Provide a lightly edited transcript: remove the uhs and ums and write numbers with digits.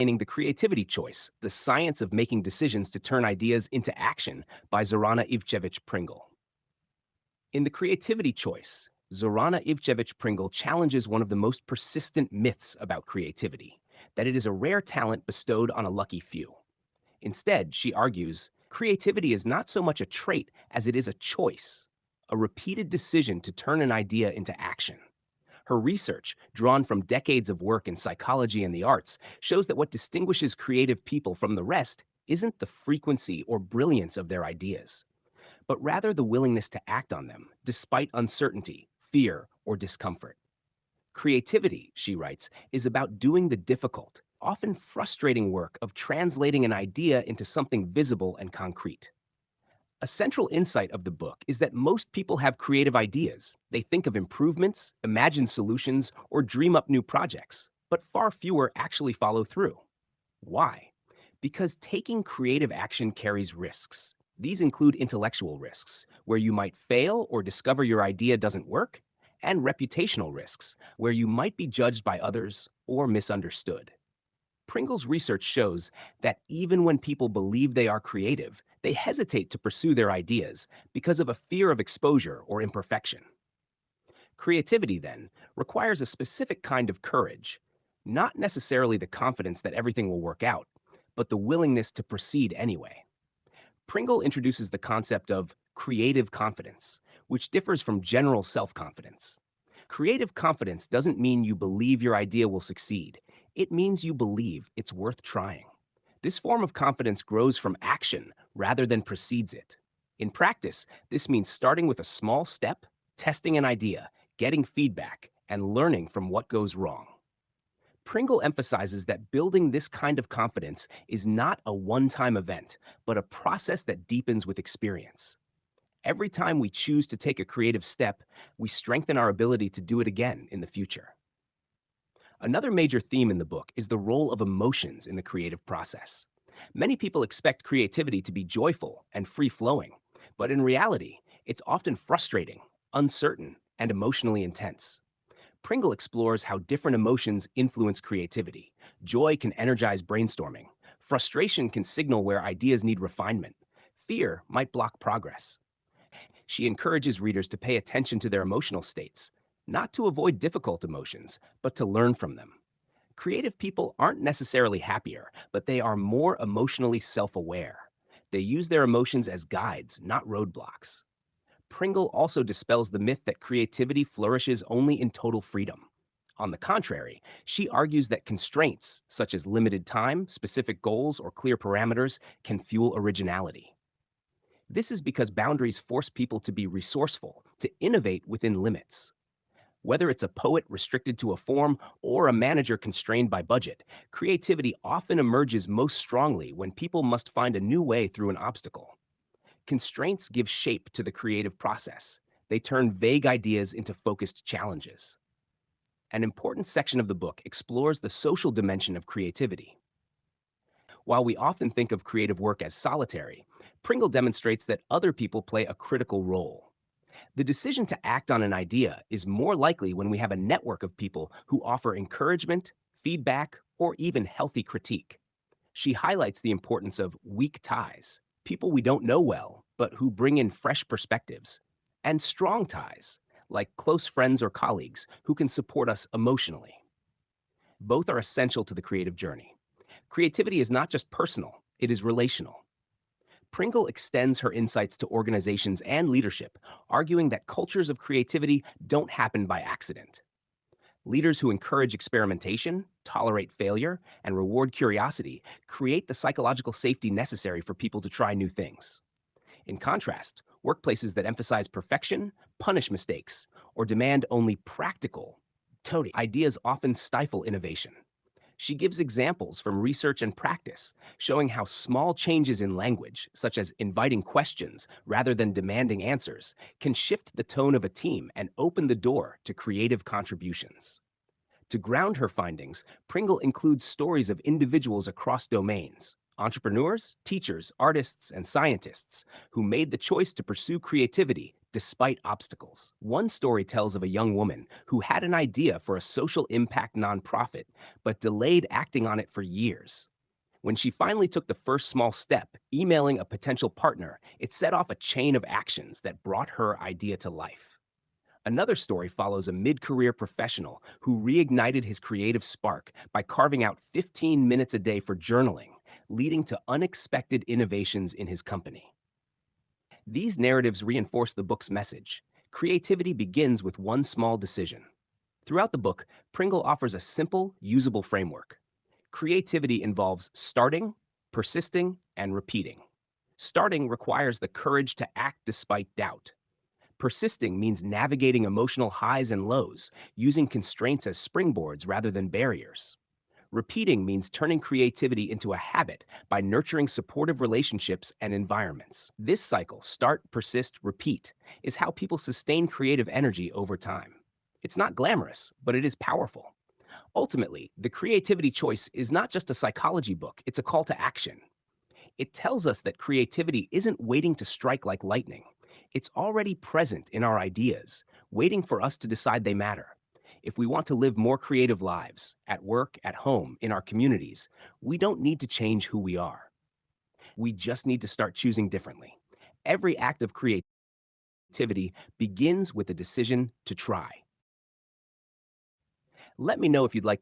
The Creativity Choice, The Science of Making Decisions to Turn Ideas into Action by Zorana Ivcevic Pringle. In The Creativity Choice, Zorana Ivcevic Pringle challenges one of the most persistent myths about creativity, that it is a rare talent bestowed on a lucky few. Instead, she argues, creativity is not so much a trait as it is a choice, a repeated decision to turn an idea into action. Her research, drawn from decades of work in psychology and the arts, shows that what distinguishes creative people from the rest isn't the frequency or brilliance of their ideas, but rather the willingness to act on them, despite uncertainty, fear, or discomfort. Creativity, she writes, is about doing the difficult, often frustrating work of translating an idea into something visible and concrete. A central insight of the book is that most people have creative ideas. They think of improvements, imagine solutions, or dream up new projects, but far fewer actually follow through. Why? Because taking creative action carries risks. These include intellectual risks, where you might fail or discover your idea doesn't work, and reputational risks, where you might be judged by others or misunderstood. Pringle's research shows that even when people believe they are creative, they hesitate to pursue their ideas because of a fear of exposure or imperfection. Creativity, then, requires a specific kind of courage, not necessarily the confidence that everything will work out, but the willingness to proceed anyway. Pringle introduces the concept of creative confidence, which differs from general self-confidence. Creative confidence doesn't mean you believe your idea will succeed. It means you believe it's worth trying. This form of confidence grows from action rather than precedes it. In practice, this means starting with a small step, testing an idea, getting feedback, and learning from what goes wrong. Pringle emphasizes that building this kind of confidence is not a one-time event, but a process that deepens with experience. Every time we choose to take a creative step, we strengthen our ability to do it again in the future. Another major theme in the book is the role of emotions in the creative process. Many people expect creativity to be joyful and free-flowing, but in reality, it's often frustrating, uncertain, and emotionally intense. Pringle explores how different emotions influence creativity. Joy can energize brainstorming. Frustration can signal where ideas need refinement. Fear might block progress. She encourages readers to pay attention to their emotional states, not to avoid difficult emotions, but to learn from them. Creative people aren't necessarily happier, but they are more emotionally self-aware. They use their emotions as guides, not roadblocks. Pringle also dispels the myth that creativity flourishes only in total freedom. On the contrary, she argues that constraints, such as limited time, specific goals, or clear parameters, can fuel originality. This is because boundaries force people to be resourceful, to innovate within limits. Whether it's a poet restricted to a form or a manager constrained by budget, creativity often emerges most strongly when people must find a new way through an obstacle. Constraints give shape to the creative process. They turn vague ideas into focused challenges. An important section of the book explores the social dimension of creativity. While we often think of creative work as solitary, Pringle demonstrates that other people play a critical role. The decision to act on an idea is more likely when we have a network of people who offer encouragement, feedback, or even healthy critique. She highlights the importance of weak ties, people we don't know well, but who bring in fresh perspectives, and strong ties, like close friends or colleagues who can support us emotionally. Both are essential to the creative journey. Creativity is not just personal, it is relational. Pringle extends her insights to organizations and leadership, arguing that cultures of creativity don't happen by accident. Leaders who encourage experimentation, tolerate failure, and reward curiosity create the psychological safety necessary for people to try new things. In contrast, workplaces that emphasize perfection, punish mistakes, or demand only practical, toady ideas often stifle innovation. She gives examples from research and practice, showing how small changes in language, such as inviting questions rather than demanding answers, can shift the tone of a team and open the door to creative contributions. To ground her findings, Pringle includes stories of individuals across domains, entrepreneurs, teachers, artists, and scientists, who made the choice to pursue creativity despite obstacles. One story tells of a young woman who had an idea for a social impact nonprofit, but delayed acting on it for years. When she finally took the first small step, emailing a potential partner, it set off a chain of actions that brought her idea to life. Another story follows a mid career professional who reignited his creative spark by carving out 15 minutes a day for journaling, leading to unexpected innovations in his company. These narratives reinforce the book's message. Creativity begins with one small decision. Throughout the book, Pringle offers a simple, usable framework. Creativity involves starting, persisting, and repeating. Starting requires the courage to act despite doubt. Persisting means navigating emotional highs and lows, using constraints as springboards rather than barriers. Repeating means turning creativity into a habit by nurturing supportive relationships and environments. This cycle, start, persist, repeat, is how people sustain creative energy over time. It's not glamorous, but it is powerful. Ultimately, the creativity choice is not just a psychology book, it's a call to action. It tells us that creativity isn't waiting to strike like lightning. It's already present in our ideas, waiting for us to decide they matter. If we want to live more creative lives, at work, at home, in our communities, we don't need to change who we are. We just need to start choosing differently. Every act of creativity begins with a decision to try. Let me know if you'd like